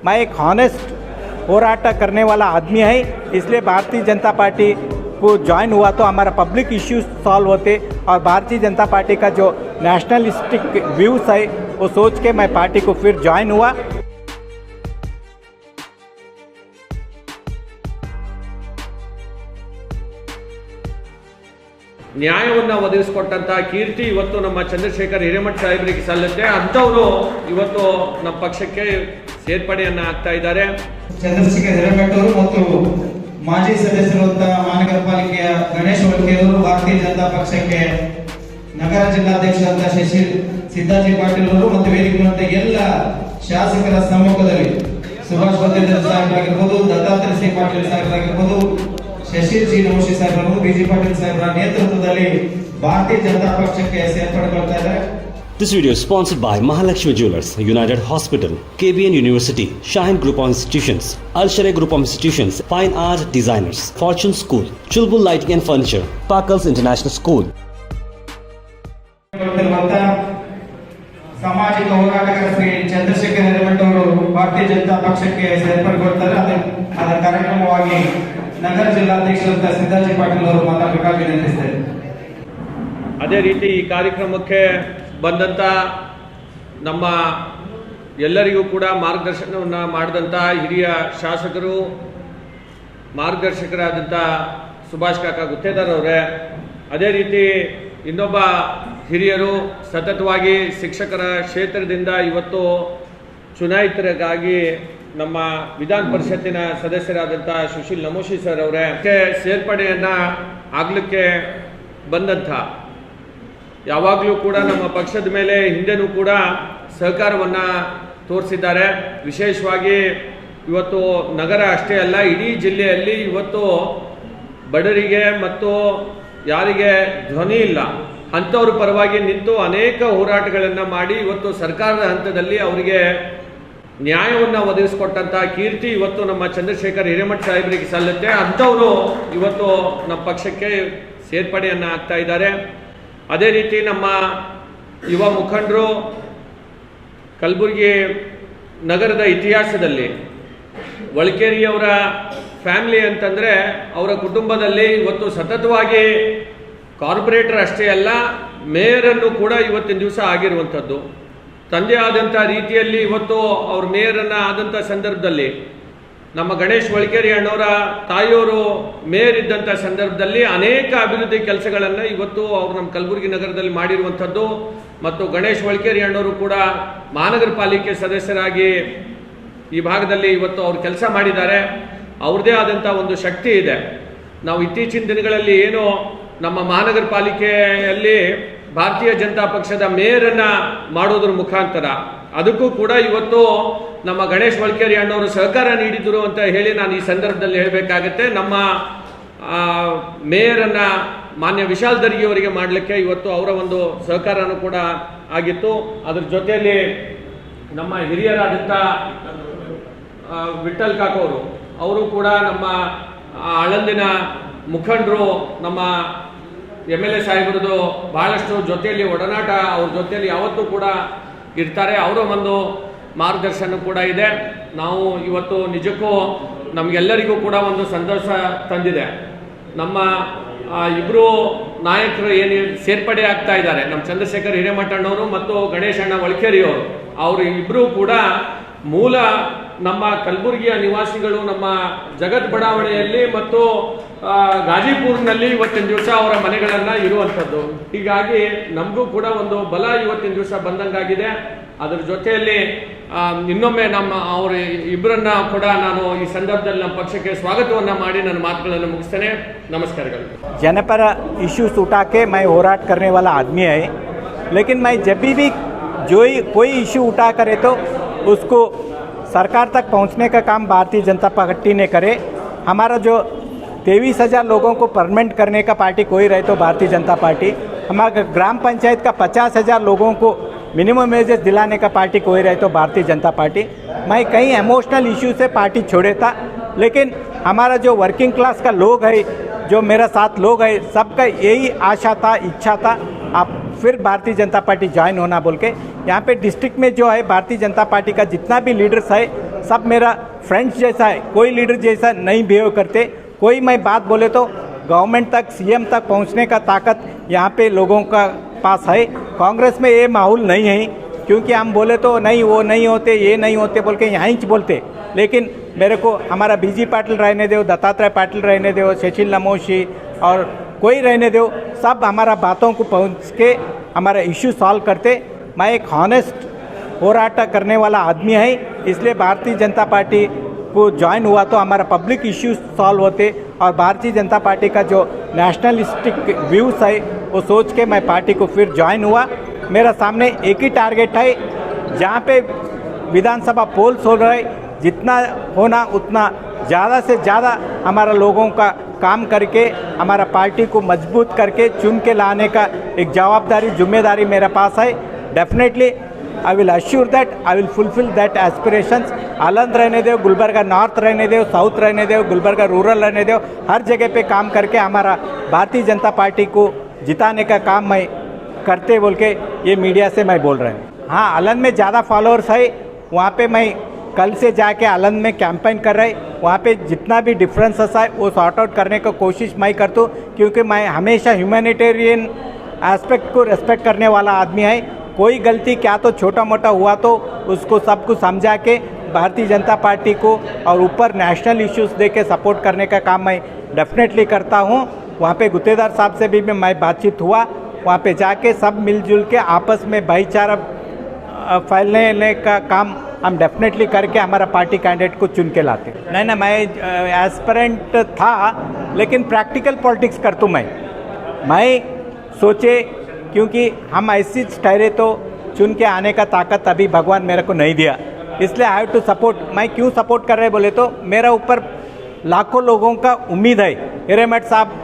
मैं एक हॉनेस्ट होराटा करने वाला आदमी है, इसलिए भारतीय जनता पार्टी को ज्वाइन हुआ तो हमारा पब्लिक इश्यूज सॉल्व होते और भारतीय जनता पार्टी का जो नेशनलिस्टिक व्यूज़ है वो सोच के मैं पार्टी को फिर ज्वाइन हुआ। ನ್ಯಾಯವನ್ನು ಒದಗಿಸಿಕೊಟ್ಟಂತ ಕೀರ್ತಿ ಇವತ್ತು ನಮ್ಮ ಚಂದ್ರಶೇಖರ್ ಹಿರೇಮಠ ಸಾಹೇಬರಿಗೆ ಸಲ್ಲುತ್ತೆ. ಅಂಥವರು ಇವತ್ತು ನಮ್ಮ ಪಕ್ಷಕ್ಕೆ ಸೇರ್ಪಡೆಯನ್ನ ಆಗ್ತಾ ಇದ್ದಾರೆ. ಚಂದ್ರಶೇಖರ್ ಹಿರೇಮಠ ಅವರು ಮತ್ತು ಮಾಜಿ ಸದಸ್ಯರಾದ ಮಹಾನಗರ ಪಾಲಿಕೆಯ ಗಣೇಶ್ ಹೊಳ್ಕೆ ಅವರು ಭಾರತೀಯ ಜನತಾ ಪಕ್ಷಕ್ಕೆ ನಗರ ಜಿಲ್ಲಾಧ್ಯಕ್ಷರಾದ ಶಶಿ ಸಿದ್ದಾಜಿ ಪಾಟೀಲ್ ಅವರು ಮತ್ತು ವೇದಿಕೆ ಎಲ್ಲ ಶಾಸಕರ ಸಮ್ಮುಖದಲ್ಲಿ ಸುಭಾಷ್ ಬದ್ದೇದಾರ್ ಸಾಹೇಬರಾಗಿರ್ಬೋದು, ದತ್ತಾತ್ರೇಯ ಸಿ ಪಾಟೀಲ್ ಸಾಹೇಬರಾಗಿರ್ಬೋದು, ಶಶಿಲ್ ಜಿ ನಮೋಶಿ ಸಾಹೇಬರು, ಬಿಜಿ ಪಾಟೀಲ್ ಸಾಹೇಬರ ನೇತೃತ್ವದಲ್ಲಿ ಭಾರತೀಯ ಜನತಾ ಪಕ್ಷಕ್ಕೆ ಸೇರ್ಪಡೆಗೊಳ್ತಾ ಇದ್ದಾರೆ. This video is sponsored by Mahalakshmi Jewelers, United Hospital, KBN University, Shaheen Group of Institutions, Al Sharia Group of Institutions, Fine Art Designers, Fortune School, Chulbul Lighting and Furniture, Parkles International School. ಸಾಮಾಜಿಕ ಹೋರಾಟಗಾರ ಶ್ರೀ ಚಂದ್ರಶೇಖರ್ ಹಿರೇಮಠ ಅವರು ಭಾರತೀಯ ಜನತಾ ಪಕ್ಷಕ್ಕೆ ಸೇರ್ಪಡೆಗೊಳ್ತಾರೆ. ಅದರ ಕಾರ್ಯಕ್ರಮವಾಗಿ ನಗರ ಜಿಲ್ಲಾಧ್ಯಕ್ಷರಾದ ಸಿದ್ದಾಜಿ ಪಾಟೀಲ್ ಅವರು ಮಾತಾಡಬೇಕಾಗಿ ವಿನಂತಿಸಿದ್ದಾರೆ. ಅದೇ ರೀತಿ ಈ ಕಾರ್ಯಕ್ರಮಕ್ಕೆ ಬಂದಂಥ ನಮ್ಮ ಎಲ್ಲರಿಗೂ ಕೂಡ ಮಾರ್ಗದರ್ಶನವನ್ನು ಮಾಡಿದಂಥ ಹಿರಿಯ ಶಾಸಕರು, ಮಾರ್ಗದರ್ಶಕರಾದಂಥ ಸುಭಾಷ್ ಕಾಕಾ ಗುತ್ತೇದಾರ್ ಅವರೇ, ಅದೇ ರೀತಿ ಇನ್ನೊಬ್ಬ ಹಿರಿಯರು ಸತತವಾಗಿ ಶಿಕ್ಷಕರ ಕ್ಷೇತ್ರದಿಂದ ಇವತ್ತು ಚುನಾಯಿತರಿಗಾಗಿ ನಮ್ಮ ವಿಧಾನ ಪರಿಷತ್ತಿನ ಸದಸ್ಯರಾದಂಥ ಸುಶೀಲ್ ನಮೋಶಿ ಸರ್ ಅವರೇ ಸೇರ್ಪಡೆಯನ್ನ ಆಗಲಿಕ್ಕೆ ಬಂದಂಥ ಯಾವಾಗಲೂ ಕೂಡ ನಮ್ಮ ಪಕ್ಷದ ಮೇಲೆ ಹಿಂದೆನೂ ಕೂಡ ಸಹಕಾರವನ್ನು ತೋರಿಸಿದ್ದಾರೆ. ವಿಶೇಷವಾಗಿ ಇವತ್ತು ನಗರ ಅಷ್ಟೇ ಅಲ್ಲ, ಇಡೀ ಜಿಲ್ಲೆಯಲ್ಲಿ ಇವತ್ತು ಬಡವರಿಗೆ ಮತ್ತು ಯಾರಿಗೆ ಧ್ವನಿ ಇಲ್ಲ ಅಂಥವ್ರ ಪರವಾಗಿ ನಿಂತು ಅನೇಕ ಹೋರಾಟಗಳನ್ನು ಮಾಡಿ ಇವತ್ತು ಸರ್ಕಾರದ ಹಂತದಲ್ಲಿ ಅವರಿಗೆ ನ್ಯಾಯವನ್ನು ಒದಗಿಸಿಕೊಟ್ಟಂಥ ಕೀರ್ತಿ ಇವತ್ತು ನಮ್ಮ ಚಂದ್ರಶೇಖರ್ ಹಿರೇಮಠ ಸಾಹೇಬರಿಗೆ ಸಲ್ಲುತ್ತೆ. ಅಂಥವರು ಇವತ್ತು ನಮ್ಮ ಪಕ್ಷಕ್ಕೆ ಸೇರ್ಪಡೆಯನ್ನು ಆಗ್ತಾ ಇದ್ದಾರೆ. ಅದೇ ರೀತಿ ನಮ್ಮ ಯುವ ಮುಖಂಡರು ಕಲಬುರಗಿ ನಗರದ ಇತಿಹಾಸದಲ್ಲಿ ವಳ್ಕೇರಿಯವರ ಫ್ಯಾಮಿಲಿ ಅಂತಂದರೆ ಅವರ ಕುಟುಂಬದಲ್ಲಿ ಇವತ್ತು ಸತತವಾಗಿ ಕಾರ್ಪೊರೇಟರ್ ಅಷ್ಟೇ ಅಲ್ಲ, ಮೇಯರನ್ನು ಕೂಡ ಇವತ್ತಿನ ದಿವಸ ಆಗಿರುವಂಥದ್ದು. ತಂದೆ ಆದಂಥ ರೀತಿಯಲ್ಲಿ ಇವತ್ತು ಅವ್ರ ಮೇಯರನ್ನು ಆದಂಥ ಸಂದರ್ಭದಲ್ಲಿ ನಮ್ಮ ಗಣೇಶ್ ಹೊಳ್ಕೇರಿ ಅಣ್ಣವರ ತಾಯಿಯವರು ಮೇಯರ್ ಇದ್ದಂಥ ಸಂದರ್ಭದಲ್ಲಿ ಅನೇಕ ಅಭಿವೃದ್ಧಿ ಕೆಲಸಗಳನ್ನು ಇವತ್ತು ಅವರು ನಮ್ಮ ಕಲಬುರಗಿ ನಗರದಲ್ಲಿ ಮಾಡಿರುವಂಥದ್ದು. ಮತ್ತು ಗಣೇಶ್ ಹೊಳ್ಕೇರಿ ಅಣ್ಣವರು ಕೂಡ ಮಹಾನಗರ ಪಾಲಿಕೆ ಸದಸ್ಯರಾಗಿ ಈ ಭಾಗದಲ್ಲಿ ಇವತ್ತು ಅವರು ಕೆಲಸ ಮಾಡಿದ್ದಾರೆ. ಅವ್ರದ್ದೇ ಆದಂಥ ಒಂದು ಶಕ್ತಿ ಇದೆ. ನಾವು ಇತ್ತೀಚಿನ ದಿನಗಳಲ್ಲಿ ಏನೋ ನಮ್ಮ ಮಹಾನಗರ ಪಾಲಿಕೆಯಲ್ಲಿ ಭಾರತೀಯ ಜನತಾ ಪಕ್ಷದ ಮೇಯರನ್ನು ಮಾಡೋದ್ರ ಮುಖಾಂತರ ಅದಕ್ಕೂ ಕೂಡ ಇವತ್ತು ನಮ್ಮ ಗಣೇಶ್ ಹೊಳ್ಕೇರಿ ಅಣ್ಣವರು ಸಹಕಾರ ನೀಡಿದರು ಅಂತ ಹೇಳಿ ನಾನು ಈ ಸಂದರ್ಭದಲ್ಲಿ ಹೇಳಬೇಕಾಗತ್ತೆ. ನಮ್ಮ ಮೇಯರನ್ನು ಮಾನ್ಯ ವಿಶಾಲ್ ದರ್ಗಿ ಅವರಿಗೆ ಮಾಡಲಿಕ್ಕೆ ಇವತ್ತು ಅವರ ಒಂದು ಸಹಕಾರನೂ ಕೂಡ ಆಗಿತ್ತು. ಅದ್ರ ಜೊತೆಯಲ್ಲಿ ನಮ್ಮ ಹಿರಿಯರಾದಂಥ ವಿಠಲ್ ಕಾಕೋರು ಅವರು ಕೂಡ ನಮ್ಮ ಆಳಂದಿನ ಮುಖಂಡರು, ನಮ್ಮ MLA ಸಾಹೇಬರದು ಬಹಳಷ್ಟು ಜೊತೆಯಲ್ಲಿ ಒಡನಾಟ, ಅವ್ರ ಜೊತೆಯಲ್ಲಿ ಯಾವತ್ತೂ ಕೂಡ ಇರ್ತಾರೆ. ಅವರ ಒಂದು ಮಾರ್ಗದರ್ಶನ ಕೂಡ ಇದೆ. ನಾವು ಇವತ್ತು ನಿಜಕ್ಕೂ ನಮಗೆಲ್ಲರಿಗೂ ಕೂಡ ಒಂದು ಸಂತೋಷ ತಂದಿದೆ. ನಮ್ಮ ಇಬ್ಬರು ನಾಯಕರು ಏನು ಸೇರ್ಪಡೆ ಆಗ್ತಾ ಇದ್ದಾರೆ, ನಮ್ಮ ಚಂದ್ರಶೇಖರ್ ಹಿರೇಮಠಣ್ಣವರು ಮತ್ತು ಗಣೇಶ್ ಅಣ್ಣ ಹೊಳ್ಕೇರಿಯವರು, ಅವರು ಇಬ್ಬರೂ ಕೂಡ ಮೂಲ ನಮ್ಮ ಕಲಬುರಗಿಯ ನಿವಾಸಿಗಳು. ನಮ್ಮ ಜಗತ್ ಬಡಾವಣೆಯಲ್ಲಿ ಮತ್ತು ಗಾಜಿಪುರ್ನಲ್ಲಿ ಇವತ್ತಿನ ದಿವಸ ಅವರ ಮನೆಗಳನ್ನು ಇರುವಂಥದ್ದು. ಹೀಗಾಗಿ ನಮಗೂ ಕೂಡ ಒಂದು ಬಲ ಇವತ್ತಿನ ದಿವಸ ಬಂದಂಗಾಗಿದೆ. ಅದರ ಜೊತೆಯಲ್ಲಿ ಇನ್ನೊಮ್ಮೆ ನಮ್ಮ ಅವರ ಇಬ್ಬರನ್ನ ಕೂಡ ನಾನು ಈ ಸಂದರ್ಭದಲ್ಲಿ ನಮ್ಮ ಪಕ್ಷಕ್ಕೆ ಸ್ವಾಗತವನ್ನು ಮಾಡಿ ನನ್ನ ಮಾತುಗಳನ್ನು ಮುಗಿಸ್ತೇನೆ. ನಮಸ್ಕಾರಗಳು. जनपर इश्यूज उठा के मैं होराट करने वाला आदमी है, लेकिन मैं जब भी कोई इश्यू उठा करे तो उसको सरकार तक पहुंचने का काम भारतीय जनता पार्टी ने करे. हमारा जो 23,000 लोगों को परमानेंट करने का पार्टी कोई रहे तो भारतीय जनता पार्टी, हमारा ग्राम पंचायत का 50,000 लोगों को मिनिमम वेजेस दिलाने का पार्टी कोई रहे तो भारतीय जनता पार्टी. मैं कई इमोशनल इशू से पार्टी छोड़े था, लेकिन हमारा जो वर्किंग क्लास का लोग है, जो मेरा साथ लोग है, सबका यही आशा था, इच्छा था आप फिर भारतीय जनता पार्टी ज्वाइन होना बोल के. यहाँ पे डिस्ट्रिक्ट में जो है भारतीय जनता पार्टी का जितना भी लीडर्स है सब मेरा फ्रेंड्स जैसा है, कोई लीडर जैसा नहीं बिहेव करते। कोई मैं बात बोले तो गवर्नमेंट तक, सीएम तक पहुंचने का ताकत यहाँ पे लोगों का पास है। कांग्रेस में ये माहौल नहीं है, क्योंकि हम बोले तो नहीं वो नहीं होते, ये नहीं होते बोल के यहाँ ही बोलते। लेकिन मेरे को हमारा बीजी पाटिल रहने दो, दत्तात्रेय पाटिल रहने दो, शशील नमोशी और कोई रहने दो, सब हमारा बातों को पहुँच के हमारा इश्यू सॉल्व करते। मैं एक हॉनेस्ट होराटा करने वाला आदमी है, इसलिए भारतीय जनता पार्टी को ज्वाइन हुआ तो हमारा पब्लिक इश्यूज सॉल्व होते। और भारतीय जनता पार्टी का जो नेशनलिस्टिक व्यूज़ है वो सोच के मैं पार्टी को फिर ज्वाइन हुआ। मेरा सामने एक ही टारगेट है, जहाँ पे विधानसभा पोल्स हो रहे, जितना होना उतना ज़्यादा से ज़्यादा हमारा लोगों का काम करके हमारा पार्टी को मजबूत करके चुन के लाने का एक जवाबदारी, जिम्मेदारी मेरे पास है। Definitely I will assure that I will fulfil that aspirations. Aland रहने दो, गुलबर्गा नॉर्थ रहने दो, साउथ रहने दो, गुलबर्गा रूरल रहने दो, हर जगह पे काम करके हमारा भारतीय जनता पार्टी को जिताने का काम मैं करते बोल के ये मीडिया से मैं बोल रहा हूँ। हाँ, आलंद में ज़्यादा फॉलोअर्स है, वहाँ पे मैं कल से जाके आलंद में कैंपेन कर रहे, वहाँ पे जितना भी डिफरेंसेस है वो सॉर्ट आउट करने का कोशिश मैं करता हूँ, क्योंकि मैं हमेशा ह्यूमैनिटेरियन एस्पेक्ट को रेस्पेक्ट करने वाला आदमी है। कोई गलती क्या तो छोटा मोटा हुआ तो उसको सबको समझा के भारतीय जनता पार्टी को और ऊपर नेशनल इश्यूज दे के सपोर्ट करने का काम मैं डेफिनेटली करता हूँ। वहाँ पे गुत्तेदार साहब से भी मैं बातचीत हुआ, वहाँ पे जाके सब मिलजुल के आपस में भाईचारा फैलने का काम हम डेफिनेटली करके हमारा पार्टी कैंडिडेट को चुन के लाते। नहीं, मैं एस्पिरेंट था, लेकिन प्रैक्टिकल पॉलिटिक्स करता हूँ मैं सोचे, क्योंकि हम ऐसी ठहरे तो चुन के आने का ताकत अभी भगवान मेरे को नहीं दिया, इसलिए आई हैव टू सपोर्ट। मैं क्यों सपोर्ट कर रहे बोले तो मेरा ऊपर लाखों लोगों का उम्मीद है, हिरेमठ साहब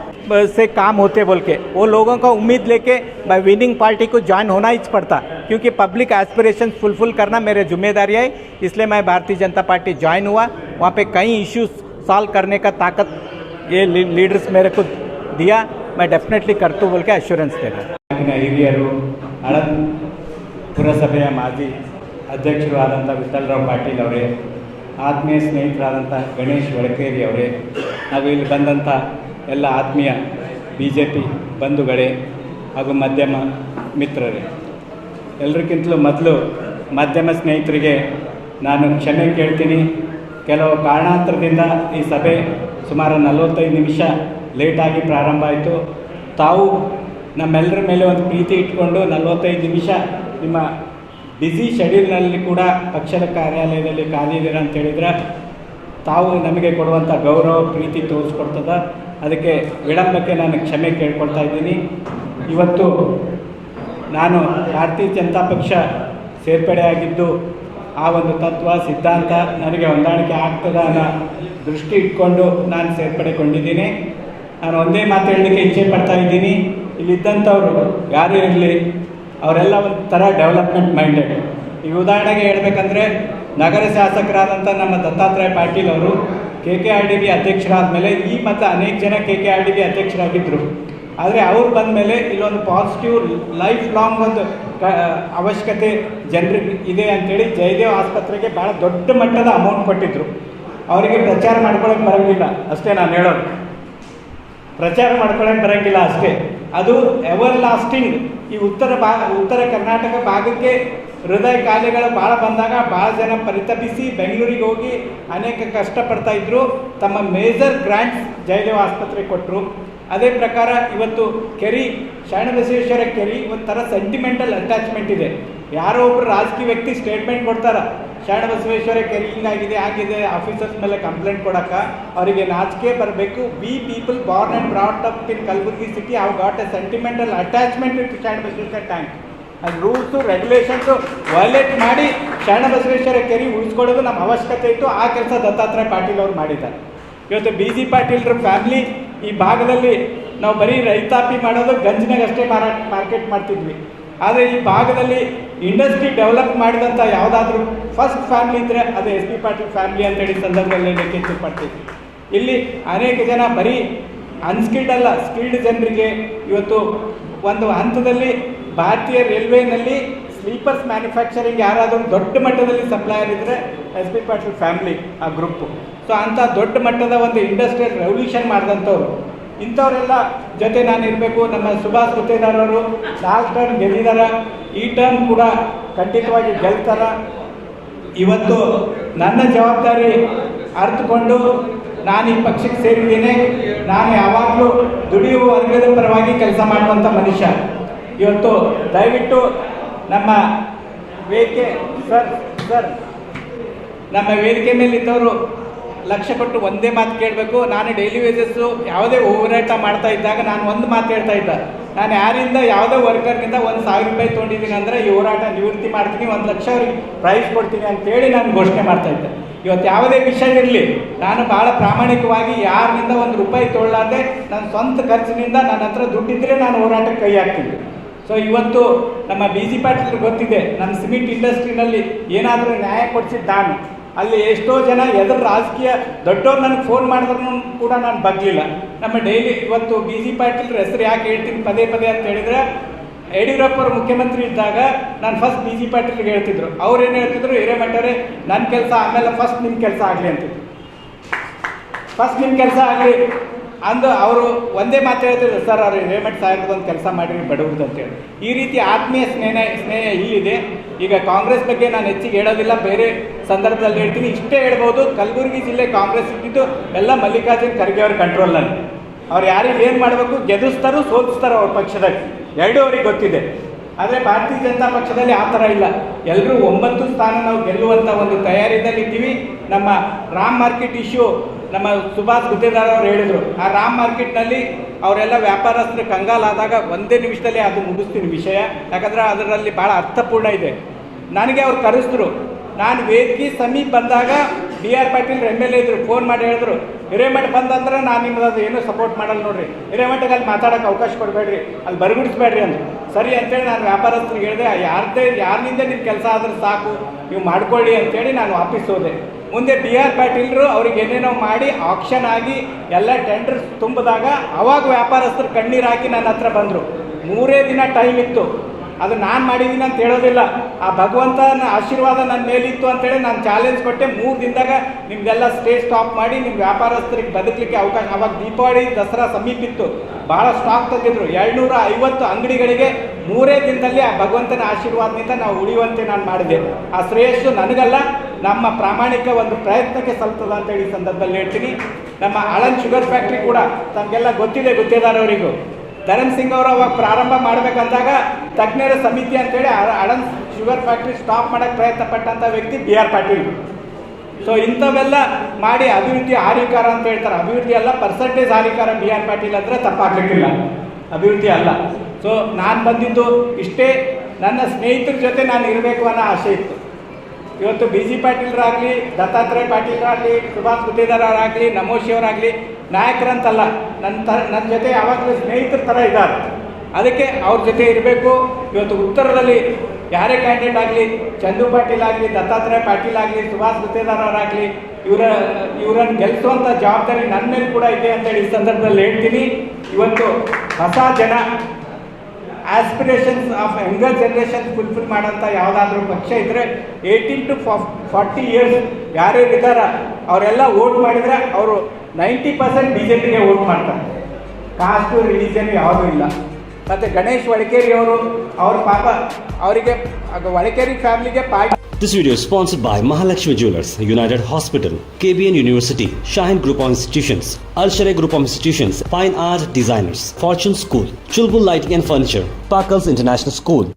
से काम होते बोल के, वो लोगों का उम्मीद लेके मैं विनिंग पार्टी को ज्वाइन होना ही पड़ता, क्योंकि पब्लिक एस्पिरेशन फुलफिल करना मेरे जिम्मेदारी है। इसलिए मैं भारतीय जनता पार्टी ज्वाइन हुआ। वहाँ पे कई इश्यूज सॉल्व करने का ताकत ये लीडर्स मेरे को दिया, मैं डेफिनेटली करता हूँ बोल के अश्योरेंस दे रहा हूँ। ಹಿರಿಯರು ಆಳಂದ ಪುರಸಭೆಯ ಮಾಜಿ ಅಧ್ಯಕ್ಷರು ಆದಂಥ ವಿಠ್ಠಲರಾವ್ ಪಾಟೀಲ್ ಅವರೇ, ಆತ್ಮೀಯ ಸ್ನೇಹಿತರಾದಂಥ ಗಣೇಶ್ ವಡಕೇರಿ ಅವರೇ, ಹಾಗೂ ಇಲ್ಲಿ ಬಂದಂಥ ಎಲ್ಲ ಆತ್ಮೀಯ BJP ಬಂಧುಗಳೇ ಹಾಗೂ ಮಾಧ್ಯಮ ಮಿತ್ರರೇ, ಎಲ್ಲರಿಗಿಂತಲೂ ಮೊದಲು ಮಾಧ್ಯಮ ಸ್ನೇಹಿತರಿಗೆ ನಾನು ಕ್ಷಮೆ ಕೇಳ್ತೀನಿ. ಕೆಲವು ಕಾರಣಾಂತರದಿಂದ ಈ ಸಭೆ ಸುಮಾರು 45 ನಿಮಿಷ ಲೇಟಾಗಿ ಪ್ರಾರಂಭ ಆಯಿತು. ತಾವು ನಮ್ಮೆಲ್ಲರ ಮೇಲೆ ಒಂದು ಪ್ರೀತಿ ಇಟ್ಕೊಂಡು 45 ನಿಮಿಷ ನಿಮ್ಮ ಬ್ಯುಸಿ ಶೆಡ್ಯೂಲ್ನಲ್ಲಿ ಕೂಡ ಪಕ್ಷದ ಕಾರ್ಯಾಲಯದಲ್ಲಿ ಕಾದಿದ್ದೀರ ಅಂತ ಹೇಳಿದ್ರೆ ತಾವು ನಮಗೆ ಕೊಡುವಂಥ ಗೌರವ ಪ್ರೀತಿ ತೋರಿಸ್ಕೊಡ್ತದ. ಅದಕ್ಕೆ ವಿಳಂಬಕ್ಕೆ ನಾನು ಕ್ಷಮೆ ಕೇಳ್ಕೊಳ್ತಾ ಇದ್ದೀನಿ. ಇವತ್ತು ನಾನು ಭಾರತೀಯ ಜನತಾ ಪಕ್ಷ ಸೇರ್ಪಡೆಯಾಗಿದ್ದು ಆ ಒಂದು ತತ್ವ ಸಿದ್ಧಾಂತ ನನಗೆ ಹೊಂದಾಣಿಕೆ ಆಗ್ತದ ಅನ್ನೋ ದೃಷ್ಟಿ ಇಟ್ಕೊಂಡು ನಾನು ಸೇರ್ಪಡೆಗೊಂಡಿದ್ದೀನಿ. ನಾನು ಒಂದೇ ಮಾತು ಹೇಳಲಿಕ್ಕೆ ಇಚ್ಛೆ ಪಡ್ತಾ ಇದ್ದೀನಿ, ಇಲ್ಲಿದ್ದಂಥವ್ರು ಯಾರು ಇರಲಿ ಅವರೆಲ್ಲ ಒಂದು ಥರ ಡೆವಲಪ್ಮೆಂಟ್ ಮೈಂಡೆಡ್. ಈಗ ಉದಾಹರಣೆಗೆ ಹೇಳಬೇಕಂದ್ರೆ ನಗರ ಶಾಸಕರಾದಂಥ ನಮ್ಮ ದತ್ತಾತ್ರೇಯ ಪಾಟೀಲ್ ಅವರು KKRDB ಅಧ್ಯಕ್ಷರಾದ ಮೇಲೆ ಈ ಮತ್ತು ಅನೇಕ ಜನ KKRDB ಅಧ್ಯಕ್ಷರಾಗಿದ್ದರು. ಆದರೆ ಅವ್ರು ಬಂದ ಮೇಲೆ ಇಲ್ಲೊಂದು ಪಾಸಿಟಿವ್ ಲೈಫ್ ಲಾಂಗ್ ಒಂದು ಅವಶ್ಯಕತೆ ಜನರಿಗೆ ಇದೆ ಅಂಥೇಳಿ ಜಯದೇವ್ ಆಸ್ಪತ್ರೆಗೆ ಭಾಳ ದೊಡ್ಡ ಮಟ್ಟದ ಅಮೌಂಟ್ ಕೊಟ್ಟಿದ್ದರು. ಅವರಿಗೆ ಪ್ರಚಾರ ಮಾಡ್ಕೊಳ್ಳೋಕೆ ಬರೋಂಗಿಲ್ಲ ಅಷ್ಟೇ, ನಾನು ಹೇಳೋದು ಪ್ರಚಾರ ಮಾಡ್ಕೊಳ್ಳೋಕೆ ಬರೋಂಗಿಲ್ಲ ಅಷ್ಟೇ. ಅದು ಎವರ್ ಲಾಸ್ಟಿಂಗ್. ಈ ಉತ್ತರ ಕರ್ನಾಟಕ ಭಾಗಕ್ಕೆ ಹೃದಯ ಕಾಯಿಲೆಗಳು ಭಾಳ ಬಂದಾಗ ಭಾಳ ಜನ ಪರಿತಪಿಸಿ ಬೆಂಗಳೂರಿಗೆ ಹೋಗಿ ಅನೇಕ ಕಷ್ಟಪಡ್ತಾಯಿದ್ರು. ತಮ್ಮ ಮೇಜರ್ ಗ್ರ್ಯಾಂಟ್ಸ್ ಜಯದೇವ್ ಆಸ್ಪತ್ರೆಗೆ ಕೊಟ್ಟರು. ಅದೇ ಪ್ರಕಾರ ಇವತ್ತು ಕೆರಿ, ಶರಣಬಸವೇಶ್ವರ ಕೆರಿ ಒಂಥರ ಸೆಂಟಿಮೆಂಟಲ್ ಅಟ್ಯಾಚ್ಮೆಂಟ್ ಇದೆ. ಯಾರೋ ಒಬ್ಬರು ರಾಜಕೀಯ ವ್ಯಕ್ತಿ ಸ್ಟೇಟ್ಮೆಂಟ್ ಕೊಡ್ತಾರೆ, ಶರಣಬಸವೇಶ್ವರ ಕೆರಿ ಹಿಂಗಾಗಿದೆ ಆಗಿದೆ, ಆಫೀಸರ್ಸ್ ಮೇಲೆ ಕಂಪ್ಲೇಂಟ್ ಕೊಡೋಕ್ಕೆ ಅವರಿಗೆ ನಾಚಿಕೆ ಬರಬೇಕು. We people born and brought up in Kalaburagi city have got a sentimental attachment to Sharanabasaveshwara tank. ಅದು ರೂಲ್ಸು ರೆಗ್ಯುಲೇಷನ್ಸು ವೈಲೇಟ್ ಮಾಡಿ ಶರಣಬಸವೇಶ್ವರ ಕೆರಿ ಉಳಿಸ್ಕೊಳ್ಳೋದು ನಮ್ಮ ಅವಶ್ಯಕತೆ ಇತ್ತು. ಆ ಕೆಲಸ ದತ್ತಾತ್ರೇಯ ಪಾಟೀಲ್ ಅವರು ಮಾಡಿದ್ದಾರೆ. ಇವತ್ತು BG ಪಾಟೀಲ್ರ ಫ್ಯಾಮಿಲಿ ಈ ಭಾಗದಲ್ಲಿ ನಾವು ಬರೀ ರೈತಾಪಿ ಮಾಡೋದು ಗಂಜಿನಾಗ ಅಷ್ಟೇ ಮಾರ್ಕೆಟ್ ಮಾಡ್ತಿದ್ವಿ. ಆದರೆ ಈ ಭಾಗದಲ್ಲಿ ಇಂಡಸ್ಟ್ರಿ ಡೆವಲಪ್ ಮಾಡಿದಂಥ ಯಾವುದಾದ್ರೂ ಫಸ್ಟ್ ಫ್ಯಾಮಿಲಿ ಇದ್ದರೆ ಅದು SP ಪಾಟೀಲ್ ಫ್ಯಾಮಿಲಿ ಅಂತೇಳಿ ಸಂದರ್ಭದಲ್ಲಿ ಲೆಕ್ಕ ಪಡ್ತಿದ್ವಿ. ಇಲ್ಲಿ ಅನೇಕ ಜನ ಬರೀ ಅನ್ಸ್ಕಿಲ್ಡ್ ಅಲ್ಲ, ಸ್ಕಿಲ್ಡ್ ಜನರಿಗೆ ಇವತ್ತು ಒಂದು ಹಂತದಲ್ಲಿ ಭಾರತೀಯ ರೈಲ್ವೇನಲ್ಲಿ ಸ್ಲೀಪರ್ಸ್ ಮ್ಯಾನುಫ್ಯಾಕ್ಚರಿಂಗ್ ಯಾರಾದರೂ ದೊಡ್ಡ ಮಟ್ಟದಲ್ಲಿ ಸಪ್ಲೈಯರ್ ಇದ್ದರೆ ಎಸ್ ಬಿ ಪಾಟೀಲ್ ಫ್ಯಾಮಿಲಿ ಆ ಗ್ರೂಪು. ಸೊ ಅಂಥ ದೊಡ್ಡ ಮಟ್ಟದ ಒಂದು ಇಂಡಸ್ಟ್ರಿಯಲ್ ರೆವಲ್ಯೂಷನ್ ಮಾಡಿದಂಥವ್ರು ಇಂಥವರೆಲ್ಲ ಜೊತೆ ನಾನು ಇರಬೇಕು. ನಮ್ಮ ಸುಭಾಷ್ ಗುತ್ತೇದಾರ್ ಅವರು 4 ಟರ್ಮ್ ಗೆದ್ದಿದ್ದಾರೆ, ಈ ಟರ್ಮ್ ಕೂಡ ಖಂಡಿತವಾಗಿ ಗೆಲ್ತಾರ. ಇವತ್ತು ನನ್ನ ಜವಾಬ್ದಾರಿ ಅರ್ಥಕೊಂಡು ನಾನು ಈ ಪಕ್ಷಕ್ಕೆ ಸೇರಿದ್ದೀನಿ. ನಾನು ಯಾವಾಗಲೂ ದುಡಿಯುವ ವರ್ಗದ ಪರವಾಗಿ ಕೆಲಸ ಮಾಡುವಂಥ ಮನುಷ್ಯ. ಇವತ್ತು ದಯವಿಟ್ಟು ನಮ್ಮ ವೇದಿಕೆ ಸರ್ ನಮ್ಮ ವೇದಿಕೆ ಮೇಲೆ ಇದ್ದವರು ಲಕ್ಷ್ಯ ಕೊಟ್ಟು ಒಂದೇ ಮಾತು ಕೇಳಬೇಕು. ನಾನು ಡೈಲಿ ವೇಜಸ್ಸು ಯಾವುದೇ ಹೋರಾಟ ಮಾಡ್ತಾ ಇದ್ದಾಗ ನಾನು ಒಂದು ಮಾತು ಹೇಳ್ತಾ ಇದ್ದ, ನಾನು ಯಾರಿಂದ ಯಾವುದೇ ವರ್ಕರ್ನಿಂದ 1,000 ರೂಪಾಯಿ ತೊಗೊಂಡಿದ್ದೀನಿ ಅಂದರೆ ಈ ಹೋರಾಟ ನಿವೃತ್ತಿ ಮಾಡ್ತೀನಿ, 1,00,000 ಅವ್ರಿಗೆ ಪ್ರೈಸ್ ಕೊಡ್ತೀನಿ ಅಂತೇಳಿ ನಾನು ಘೋಷಣೆ ಮಾಡ್ತಾ ಇದ್ದೆ. ಇವತ್ತು ಯಾವುದೇ ವಿಷಯ ಇರಲಿ, ನಾನು ಭಾಳ ಪ್ರಾಮಾಣಿಕವಾಗಿ ಯಾರಿನಿಂದ 1 ರೂಪಾಯಿ ತೊಗೊಳ್ಳಾದೆ ನನ್ನ ಸ್ವಂತ ಖರ್ಚಿನಿಂದ ನನ್ನ ಹತ್ರ ದುಡ್ಡಿದ್ದರೆ ನಾನು ಹೋರಾಟಕ್ಕೆ ಕೈ ಹಾಕ್ತೀನಿ. ಸೊ ಇವತ್ತು ನಮ್ಮ ಬಿ ಜಿ ಪಾಟೀಲ್ ಗೊತ್ತಿದೆ, ನನ್ನ ಸಿಮೆಂಟ್ ಇಂಡಸ್ಟ್ರಿನಲ್ಲಿ ಏನಾದರೂ ನ್ಯಾಯ ಕೊಡಿಸಿದ್ದು ನಾನು. ಅಲ್ಲಿ ಎಷ್ಟೋ ಜನ ಎದುರು ರಾಜಕೀಯ ದೊಡ್ಡವ್ರು ನನಗೆ ಫೋನ್ ಮಾಡಿದ್ರು ಕೂಡ ನಾನು ಬಗ್ಲಿಲ್ಲ. ನಮ್ಮ ಡೈಲಿ ಇವತ್ತು ಬಿ ಜಿ ಪಾಟೀಲ್ ಹೆಸರು ಯಾಕೆ ಹೇಳ್ತೀನಿ ಪದೇ ಅಂತ ಹೇಳಿದರೆ, ಯಡಿಯೂರಪ್ಪರು ಮುಖ್ಯಮಂತ್ರಿ ಇದ್ದಾಗ ನಾನು ಫಸ್ಟ್ ಬಿ ಜಿ ಪಾಟೀಲ್ಗೆ ಹೇಳ್ತಿದ್ರು. ಅವ್ರು ಏನು ಹೇಳ್ತಿದ್ರು, ಹಿರೇಮಠರೇ ನನ್ನ ಕೆಲಸ ಆಮೇಲೆ ಫಸ್ಟ್ ನಿಮ್ಮ ಕೆಲಸ ಆಗಲಿ ಅಂತಿದ್ರು. ಫಸ್ಟ್ ನಿಮ್ಮ ಕೆಲಸ ಆಗಲಿ ಅಂದು ಅವರು ಒಂದೇ ಮಾತು ಹೇಳ್ತಿದ್ರು, ಸರ್ ಅವ್ರು ಹಿರೇಮಠ ಸಾಹೇಬ್ರದ್ದು ಒಂದು ಕೆಲಸ ಮಾಡಿರಿ ಬಡವ್ರದ್ದು ಅಂತೇಳಿ. ಈ ರೀತಿ ಆತ್ಮೀಯ ಸ್ನೇಹ ಇಲ್ಲಿದೆ. ಈಗ ಕಾಂಗ್ರೆಸ್ ಬಗ್ಗೆ ನಾನು ಹೆಚ್ಚಿಗೆ ಹೇಳೋದಿಲ್ಲ, ಬೇರೆ ಸಂದರ್ಭದಲ್ಲಿ ಹೇಳ್ತೀನಿ. ಇಷ್ಟೇ ಹೇಳ್ಬೋದು, ಕಲಬುರಗಿ ಜಿಲ್ಲೆ ಕಾಂಗ್ರೆಸ್ ಇದ್ದಿದ್ದು ಎಲ್ಲ ಮಲ್ಲಿಕಾರ್ಜುನ್ ಖರ್ಗೆ ಅವ್ರ ಕಂಟ್ರೋಲ್ನಲ್ಲಿ. ಅವ್ರು ಯಾರಿಗೆ ಏನು ಮಾಡಬೇಕು, ಗೆಲ್ಲಿಸ್ತಾರೋ ಸೋಲಿಸ್ತಾರೋ ಅವ್ರ ಪಕ್ಷದಾಗ, ಎರಡೂ ಅವ್ರಿಗೆ ಗೊತ್ತಿದೆ. ಆದರೆ ಭಾರತೀಯ ಜನತಾ ಪಕ್ಷದಲ್ಲಿ ಆ ಥರ ಇಲ್ಲ. ಎಲ್ಲರೂ 9 ಸ್ಥಾನ ನಾವು ಗೆಲ್ಲುವಂಥ ಒಂದು ತಯಾರಿಯಲ್ಲಿ ಇದ್ದೀವಿ. ನಮ್ಮ ರಾಮ್ ಮಾರ್ಕೆಟ್ ಇಶ್ಯೂ ನಮ್ಮ ಸುಭಾಷ್ ಗುತ್ತೇದಾರ್ ಅವರು ಹೇಳಿದರು, ಆ ರಾಮ್ ಮಾರ್ಕೆಟ್ನಲ್ಲಿ ಅವರೆಲ್ಲ ವ್ಯಾಪಾರಸ್ಥರು ಕಂಗಾಲಾದಾಗ ಒಂದೇ ನಿಮಿಷದಲ್ಲಿ ಅದು ಮುಗಿಸ್ತೀನಿ ವಿಷಯ. ಯಾಕಂದರೆ ಅದರಲ್ಲಿ ಭಾಳ ಅರ್ಥಪೂರ್ಣ ಇದೆ. ನನಗೆ ಅವ್ರು ಕರೆಸಿದ್ರು. ನಾನು ವೇದಿಕೆ ಸಮೀಪ ಬಂದಾಗ ಬಿ ಆರ್ ಪಾಟೀಲ್ MLA ಇದ್ರು, ಫೋನ್ ಮಾಡಿ ಹೇಳಿದ್ರು, ಹಿರೇಮಠ ಬಂದಂದ್ರೆ ನಾನು ನಿಮ್ಮದು ಅದು ಏನೂ ಸಪೋರ್ಟ್ ಮಾಡಲ್ಲ ನೋಡ್ರಿ, ಹಿರೇಮಠಗೆ ಅಲ್ಲಿ ಮಾತಾಡೋಕೆ ಅವಕಾಶ ಕೊಡಬೇಡ್ರಿ, ಅಲ್ಲಿ ಬರಗುಡಿಸ್ಬೇಡ್ರಿ ಅಂದರು. ಸರಿ ಅಂತೇಳಿ ನಾನು ವ್ಯಾಪಾರಸ್ಥರಿಗೆ ಹೇಳಿದೆ, ಯಾರಿನಿಂದ ನಿಮ್ಮ ಕೆಲಸ ಆದ್ರೆ ಸಾಕು, ನೀವು ಮಾಡ್ಕೊಳ್ಳಿ ಅಂತೇಳಿ ನಾನು ವಾಪಸ್ ಹೋದೆ. ಮುಂದೆ ಬಿ ಆರ್ ಪಾಟೀಲ್ರು ಅವ್ರಿಗೆ ಏನೇನೋ ಮಾಡಿ ಆಕ್ಷನ್ ಆಗಿ ಎಲ್ಲ ಟೆಂಡರ್ ತುಂಬಿದಾಗ ಅವಾಗ ವ್ಯಾಪಾರಸ್ಥರು ಕಣ್ಣೀರು ಹಾಕಿ ನನ್ನ ಹತ್ರ ಬಂದರು. 3 ದಿನ ಟೈಮ್ ಇತ್ತು. ಅದು ನಾನು ಮಾಡಿದ್ದೀನಿ ಅಂತ ಹೇಳೋದಿಲ್ಲ, ಆ ಭಗವಂತನ ಆಶೀರ್ವಾದ ನನ್ನ ಮೇಲಿತ್ತು ಅಂತೇಳಿ ನಾನು ಚಾಲೆಂಜ್ ಕೊಟ್ಟೆ. 3 ದಿನದಾಗ ನಿಮ್ದೆಲ್ಲ ಸ್ಟೇಜ್ ಸ್ಟಾಪ್ ಮಾಡಿ ನಿಮ್ಮ ವ್ಯಾಪಾರಸ್ಥರಿಗೆ ಬದುಕಲಿಕ್ಕೆ ಅವಕಾಶ. ಅವಾಗ ದೀಪಾವಳಿ ದಸರಾ ಸಮೀಪ ಇತ್ತು, ಭಾಳ ಸ್ಟಾಕ್ ತಂದಿದ್ರು. 250 ಅಂಗಡಿಗಳಿಗೆ 3 ದಿನದಲ್ಲಿ ಆ ಭಗವಂತನ ಆಶೀರ್ವಾದದಿಂದ ನಾವು ಉಳಿಯುವಂತೆ ನಾನು ಮಾಡಿದೆ. ಆ ಶ್ರೇಯಸ್ಸು ನನಗಲ್ಲ, ನಮ್ಮ ಪ್ರಾಮಾಣಿಕ ಒಂದು ಪ್ರಯತ್ನಕ್ಕೆ ಸಲ್ತದ ಅಂತೇಳಿ ಈ ಸಂದರ್ಭದಲ್ಲಿ ಹೇಳ್ತೀನಿ. ನಮ್ಮ ಆಳಂದ್ ಶುಗರ್ ಫ್ಯಾಕ್ಟ್ರಿ ಕೂಡ ತಮಗೆಲ್ಲ ಗೊತ್ತಿದೆ, ಗುತ್ತೇದಾರ್ ಅವರಿಗೂ. ಧರಮ್ ಸಿಂಗ್ ಅವರು ಅವಾಗ ಪ್ರಾರಂಭ ಮಾಡಬೇಕಂದಾಗ ತಜ್ಞರ ಸಮಿತಿ ಅಂತೇಳಿ ಆಳಂದ್ ಶುಗರ್ ಫ್ಯಾಕ್ಟ್ರಿ ಸ್ಟಾಪ್ ಮಾಡೋಕ್ಕೆ ಪ್ರಯತ್ನ ಪಟ್ಟಂಥ ವ್ಯಕ್ತಿ ಬಿ ಆರ್ ಪಾಟೀಲ್. ಸೊ ಇಂಥವೆಲ್ಲ ಮಾಡಿ ಅಭಿವೃದ್ಧಿ ಹಾರಿಕಾರ ಅಂತ ಹೇಳ್ತಾರೆ. ಅಭಿವೃದ್ಧಿ ಅಲ್ಲ, ಪರ್ಸೆಂಟೇಜ್ ಹಾರಿಕಾರ ಬಿ ಆರ್ ಪಾಟೀಲ್ ಅಂದರೆ ತಪ್ಪಾಗಲಿಕ್ಕಿಲ್ಲ, ಅಭಿವೃದ್ಧಿ ಅಲ್ಲ. ಸೊ ನಾನು ಬಂದಿದ್ದು ಇಷ್ಟೇ, ನನ್ನ ಸ್ನೇಹಿತರ ಜೊತೆ ನಾನು ಇರಬೇಕು ಅನ್ನೋ ಆಸೆ ಇತ್ತು. ಇವತ್ತು ಬಿ ಜಿ ಪಾಟೀಲ್ರಾಗಲಿ, ದತ್ತಾತ್ರೇಯ ಪಾಟೀಲ್ರಾಗಲಿ, ಸುಭಾಷ್ ಗುತ್ತೇದಾರ್ ಅವರಾಗಲಿ, ನಮೋಶಿ ಅವರಾಗಲಿ ನಾಯಕರಂತಲ್ಲ, ನನ್ನ ಜೊತೆ ಯಾವಾಗಲೂ ಸ್ನೇಹಿತರ ಥರ ಇದ್ದಾರೆ. ಅದಕ್ಕೆ ಅವ್ರ ಜೊತೆ ಇರಬೇಕು. ಇವತ್ತು ಉತ್ತರದಲ್ಲಿ ಯಾರೇ ಕ್ಯಾಂಡಿಡೇಟ್ ಆಗಲಿ, ಚಂದು ಪಾಟೀಲ್ ಆಗಲಿ, ದತ್ತಾತ್ರೇಯ ಪಾಟೀಲ್ ಆಗಲಿ, ಸುಭಾಷ್ ಗುತ್ತೇದಾರ್ ಅವರಾಗಲಿ, ಇವರನ್ನು ಗೆಲ್ಲಿಸುವಂಥ ಜವಾಬ್ದಾರಿ ನನ್ನ ಮೇಲೆ ಕೂಡ ಇದೆ ಅಂತೇಳಿ ಈ ಸಂದರ್ಭದಲ್ಲಿ ಹೇಳ್ತೀನಿ. ಇವತ್ತು ಹೊಸ ಜನ aspirations of younger generation fulfil ಮಾಡೋಂಥ ಯಾವುದಾದ್ರೂ ಪಕ್ಷ ಇದ್ದರೆ 18 to 40 ಇಯರ್ಸ್ ಯಾರ್ಯಾರು ಇದ್ದಾರ ಅವರೆಲ್ಲ ವೋಟ್ ಮಾಡಿದರೆ ಅವರು 90% BJPಗೆ ವೋಟ್ ಮಾಡ್ತಾರೆ. ಕಾಸ್ಟು ರಿಲಿಜನ್ ಯಾವುದೂ ಇಲ್ಲ. ಮತ್ತು ಗಣೇಶ್ ವಳಕೇರಿ ಅವರು, ಅವ್ರ ಪಾಪ ಅವರಿಗೆ ವಳಕೇರಿ ಫ್ಯಾಮಿಲಿಗೆ party. This video is sponsored by Mahalakshmi Jewelers, United Hospital, KBN University, Shine Group of Institutions, Al-Sharia Group of Institutions, Fine Art Designers, Fortune School, Chulbul Lighting and Furniture, Parkles International School.